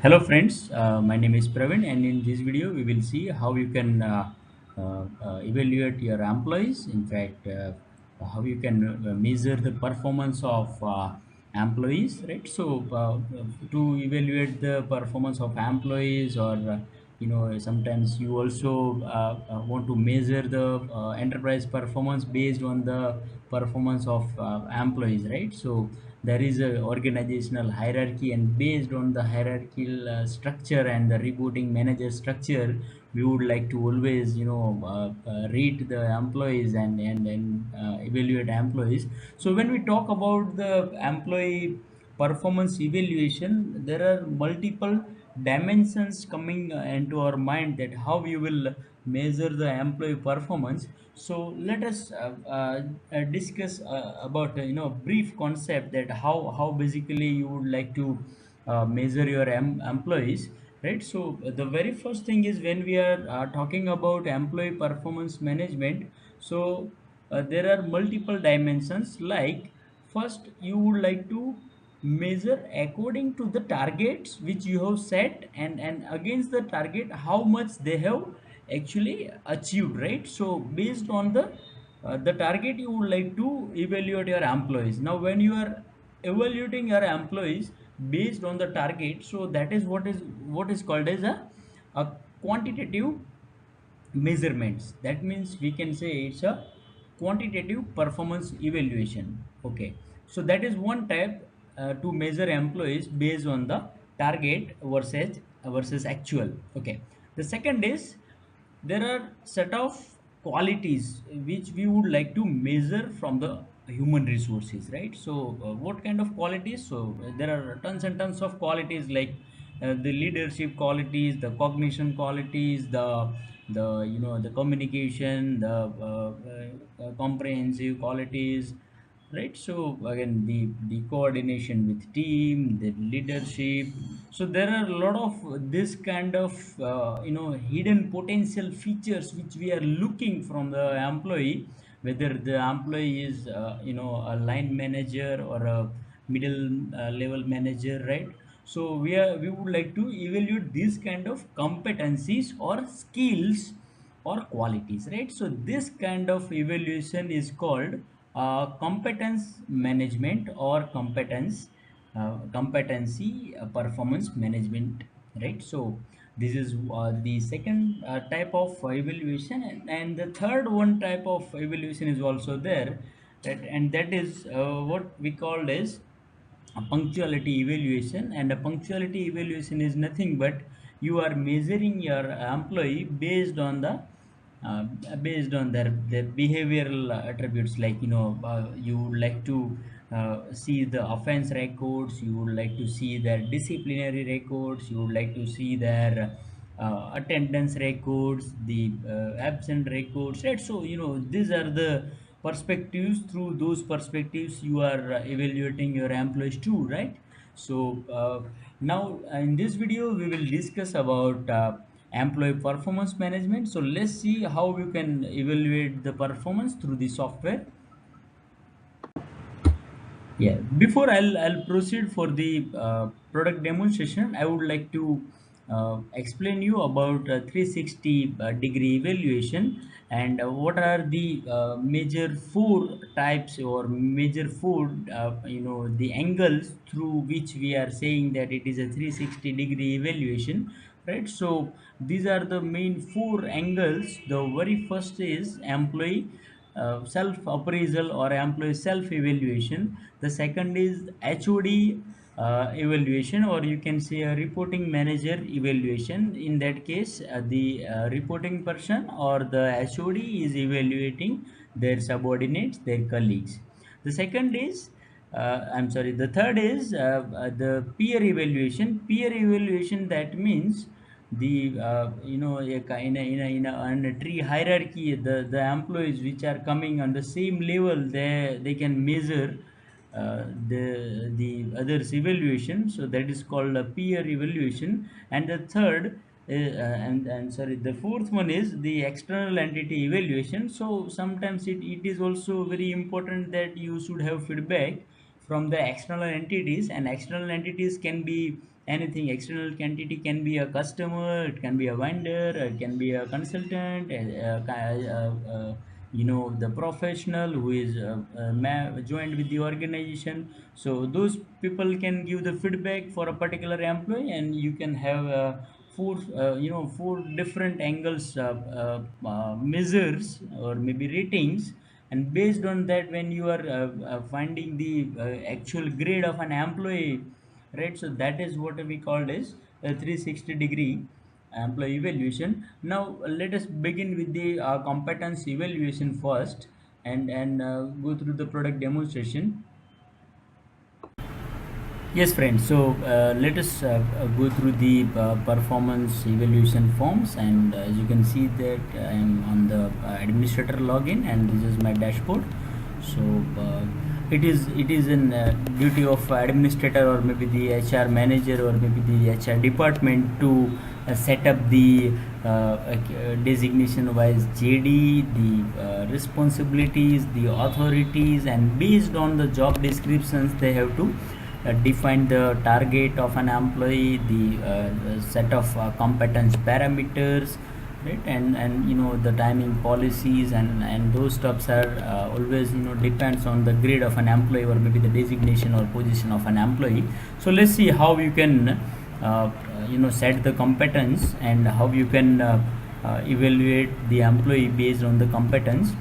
Hello friends, my name is Praveen and in this video we will see how you can evaluate your employees. In fact, how you can measure the performance of employees, right? To evaluate the performance of employees or sometimes you also want to measure the enterprise performance based on the performance of employees, right? So there is a organizational hierarchy, and based on the hierarchical structure and the reporting manager structure, we would like to always rate the employees and evaluate employees. So when we talk about the employee performance evaluation, there are multiple dimensions coming into our mind that how we will measure the employee performance. So let us discuss about brief concept that how basically you would like to measure your employees, right? So the very first thing is when we are talking about employee performance management. So there are multiple dimensions. Like, first you would like to measure according to the targets which you have set, and against the target how much they have actually achieved, right? So based on the target, you would like to evaluate your employees. Now when you are evaluating your employees based on the target, so that is what is called as a quantitative measurements. That means we can say it's a quantitative performance evaluation. Okay, so that is one type to measure employees based on the target versus actual. Okay, the second is there are set of qualities which we would like to measure from the human resources, right? So what kind of qualities? So there are tons and tons of qualities, like the leadership qualities, the cognition qualities, the communication, the comprehensive qualities, right? So again, the coordination with team, the leadership. So there are a lot of this kind of hidden potential features which we are looking from the employee, whether the employee is a line manager or a middle level manager, right? So we would like to evaluate these kind of competencies or skills or qualities, right? So this kind of evaluation is called competence management or competency performance management, right? So this is the second type of evaluation, and the third one type of evaluation is also there, right? And that is what we call as a punctuality evaluation. And a punctuality evaluation is nothing but you are measuring your employee uh, based on their behavioral attributes, like you would like to see the offense records, you would like to see their disciplinary records, you would like to see their attendance records, the absent records, right? So these are the perspectives. Through those perspectives you are evaluating your employees too, right? So now in this video we will discuss about employee performance management. So let's see how you can evaluate the performance through the software. Yeah, before I'll proceed for the product demonstration, I would like to explain you about 360 degree evaluation, and what are the major four types or major four the angles through which we are saying that it is a 360-degree evaluation, right? So these are the main four angles. The very first is employee self appraisal or employee self evaluation. The second is HOD evaluation, or you can say a reporting manager evaluation. In that case, the reporting person or the HOD is evaluating their subordinates, their colleagues. The second is I'm sorry, the third is the peer evaluation. Peer evaluation, that means the in a tree hierarchy, the employees which are coming on the same level, they can measure the others evaluation. So that is called a peer evaluation. And the third and sorry, the fourth one is the external entity evaluation. So sometimes it is also very important that you should have feedback from the external entities, and external entities can be anything. External entity can be a customer, it can be a vendor, it can be a consultant, the professional who is joined with the organization. So those people can give the feedback for a particular employee, and you can have four different angles, measures or maybe ratings. And based on that, when you are finding the actual grade of an employee, right? So that is what we called as a 360-degree employee evaluation. Now let us begin with the competence evaluation first, and go through the product demonstration. Yes, friends. So let us go through the performance evaluation forms, and as you can see that I am on the administrator login, and this is my dashboard. So it is in duty of administrator, or maybe the HR manager, or maybe the HR department, to set up the designation wise JD, the responsibilities, the authorities, and based on the job descriptions, they have to define the target of an employee, the set of competence parameters, right? And the timing policies, and those stuffs are always depends on the grade of an employee, or maybe the designation or position of an employee. So let's see how you can set the competence, and how you can evaluate the employee based on the competence.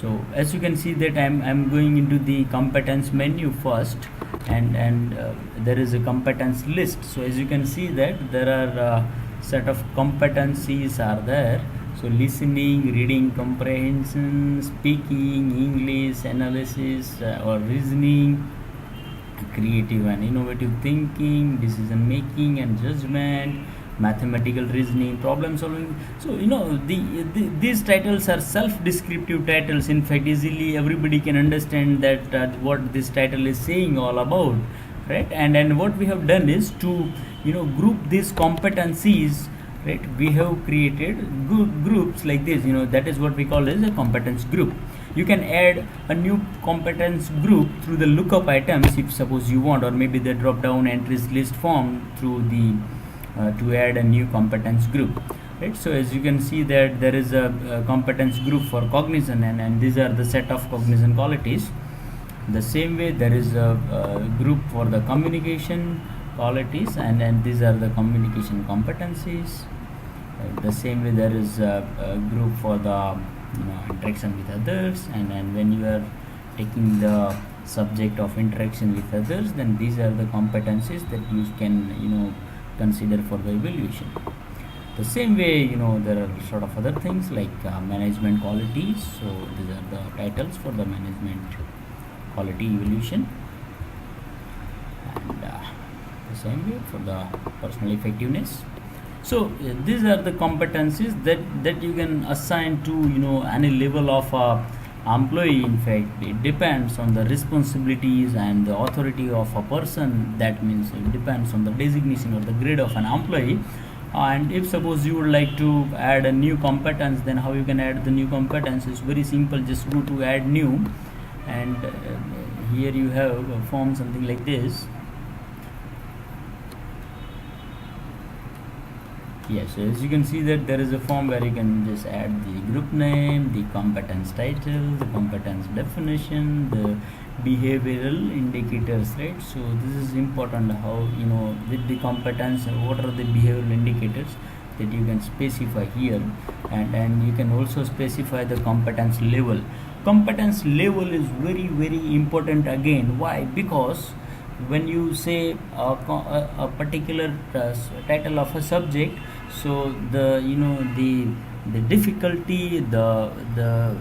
So as you can see that I'm going into the competence menu first, and there is a competence list. So as you can see that there are set of competencies are there. So listening, reading comprehension, speaking, English, analysis or reasoning, creative and innovative thinking, decision making and judgment, mathematical reasoning, problem solving. So these titles are self-descriptive titles. In fact, easily everybody can understand that what this title is saying all about, right? And what we have done is to group these competencies, right? We have created groups like this. That is what we call as a competence group. You can add a new competence group through the lookup items if suppose you want, or maybe the drop down entries list form through the to add a new competence group, right? So as you can see that there is a competence group for cognition, and these are the set of cognition qualities. The same way there is a group for the communication qualities, and these are the communication competencies. The same way there is a group for the interaction with others, and when you are taking the subject of interaction with others, then these are the competencies that you can consider for the evaluation. The same way there are sort of other things like management qualities. So these are the titles for the management quality evaluation, and the same way for the personal effectiveness. So these are the competencies that you can assign to any level of employee. In fact, it depends on the responsibilities and the authority of a person. That means it depends on the designation or the grade of an employee. And if suppose you would like to add a new competence, then how you can add the new competence is very simple. Just go to add new, and here you have a form something like this. Yes, so as you can see that there is a form where you can just add the group name, the competence title, the competence definition, the behavioral indicators, right? So this is important, how with the competence what are the behavioral indicators that you can specify here, and you can also specify the competence level. Competence level is very, very important again. Why? Because when you say a particular title of a subject, so the difficulty, the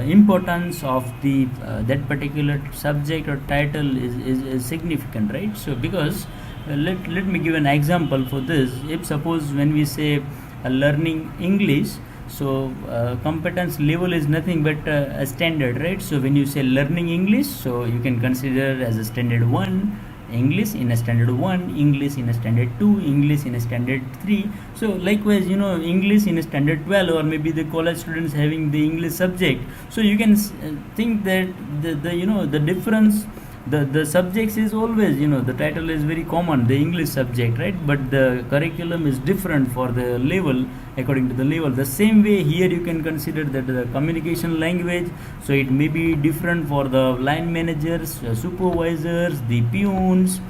importance of the that particular subject or title is significant, right? So because let me give an example for this. If suppose when we say learning English, so competence level is nothing but a standard, right? So when you say learning English, so you can consider as a standard 1 English, in a standard 1 English, in a standard 2 English, in a standard 3. So likewise English in a standard 12, or maybe the college students having the English subject. So you can think that the difference the subjects is always, the title is very common, the English subject, right? But the curriculum is different for the level, according to the level. The same way here you can consider that the communication language, so it may be different for the line managers, supervisors, the peons,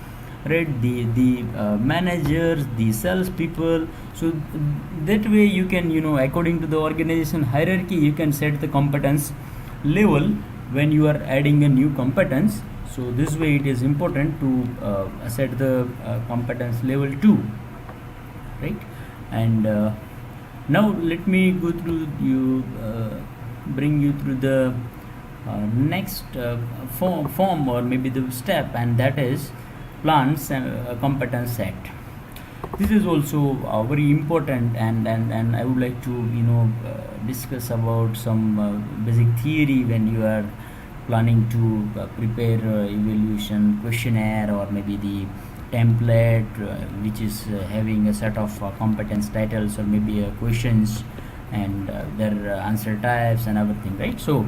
right, the managers, the sales people. So that way you can, according to the organization hierarchy, you can set the competence level when you are adding a new competence. So this way it is important to set the competence level 2, right? And now let me go through you bring you through the next form or maybe the step, and that is plans competence set. This is also very important, and I would like to discuss about some basic theory when you are planning to prepare evaluation questionnaire or maybe the template which is having a set of competence titles or maybe questions and their answer types and everything, right? So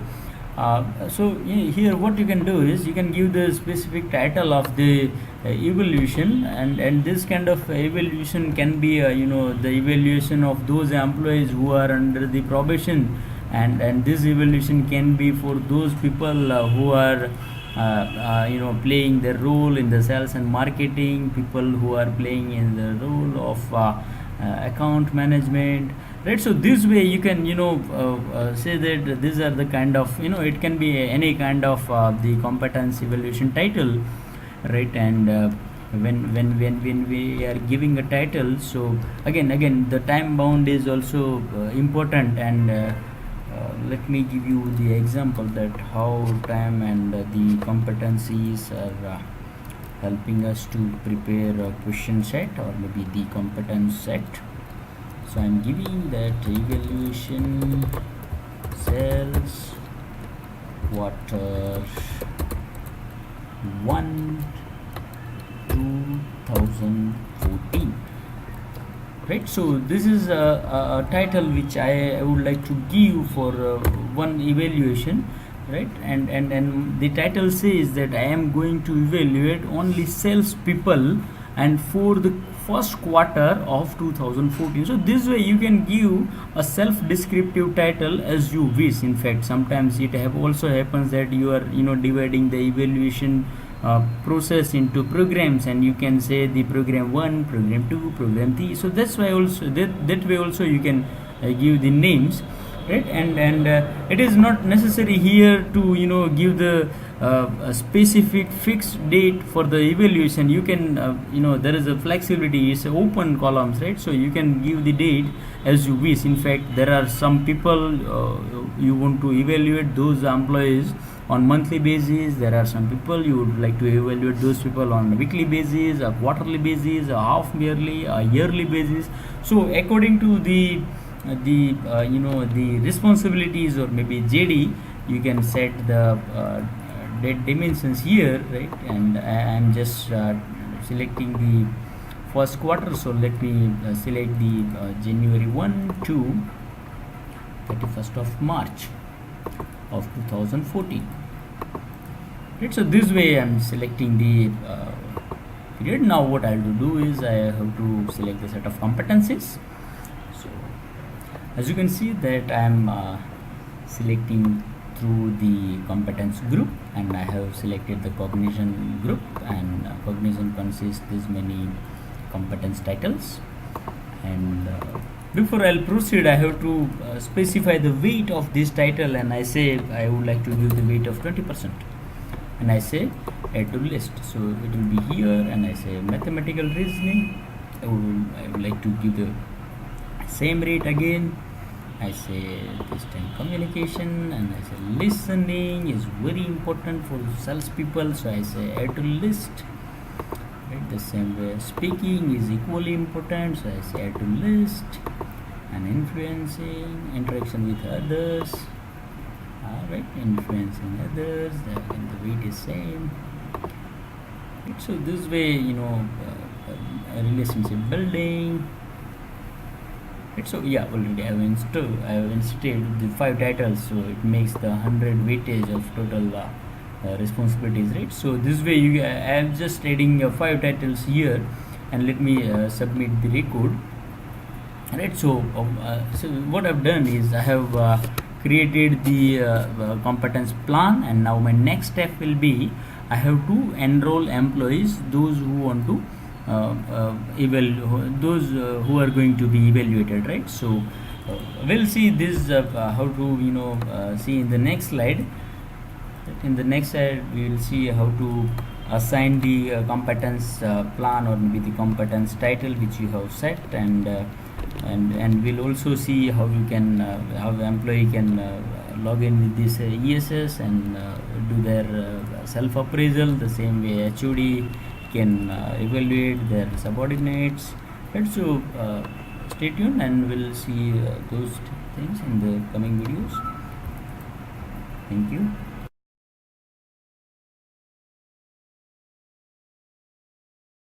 here what you can do is you can give the specific title of the evaluation, and this kind of evaluation can be the evaluation of those employees who are under the probation, and this evaluation can be for those people who are playing their role in the sales and marketing, people who are playing in the role of account management, right? So this way you can say that these are the kind of, it can be any kind of the competence evaluation title, right? And when we are giving a title, so again the time bound is also important, and let me give you the example that how time and the competencies are helping us to prepare a question set or maybe the competence set. So I'm giving that evaluation cells quarter 1 2014, right? So this is a title which I would like to give for one evaluation, right? And the title says that I am going to evaluate only sales people and for the first quarter of 2014. So this way you can give a self-descriptive title as you wish. In fact, sometimes it also happens that you are dividing the evaluation process into programs, and you can say the program 1, program 2, program 3. So that's why also that way also you can give the names, right? And it is not necessary here to give the a specific fixed date for the evaluation. You can there is a flexibility, it's open columns, right? So you can give the date as you wish. In fact, there are some people you want to evaluate those employees on monthly basis. There are some people you would like to evaluate those people on a weekly basis, a quarterly basis, a half yearly, a yearly basis. So according to the responsibilities or maybe JD, you can set the date dimensions here, right? And I am just selecting the first quarter, so let me select the January 1 to 31st of March of 2014, right? So this way I am selecting the period. Now what I will do is I have to select the set of competencies. So as you can see that I am selecting through the competence group, and I have selected the cognition group, and cognition consists this many competence titles. And before I'll proceed, I have to specify the weight of this title, and I say I would like to give the weight of 20%, and I say add to list. So it will be here, and I say mathematical reasoning. I would like to give the same rate again. I say this time communication, and I say listening is very important for salespeople, so I say add to list. Right, the same way speaking is equally important, so I say add to list. And influencing, interaction with others, right, influencing others, then the weight is same. Right, so this way relationship building. Right, so yeah, already I have installed the 5 titles, so it makes the 100 weightage of total responsibilities, right? So this way I am just adding 5 titles here, and let me submit the record, right? So what I've done is I have created the competence plan, and now my next step will be I have to enroll employees, those who want to those who are going to be evaluated, right? So we'll see this how to see in the next slide. In the next slide we will see how to assign the competence plan, or maybe the competence title which you have set, and we'll also see how you can how the employee can log in with this ESS and do their self appraisal. The same way HOD can evaluate their subordinates, right? So stay tuned, and we'll see those things in the coming videos. Thank you.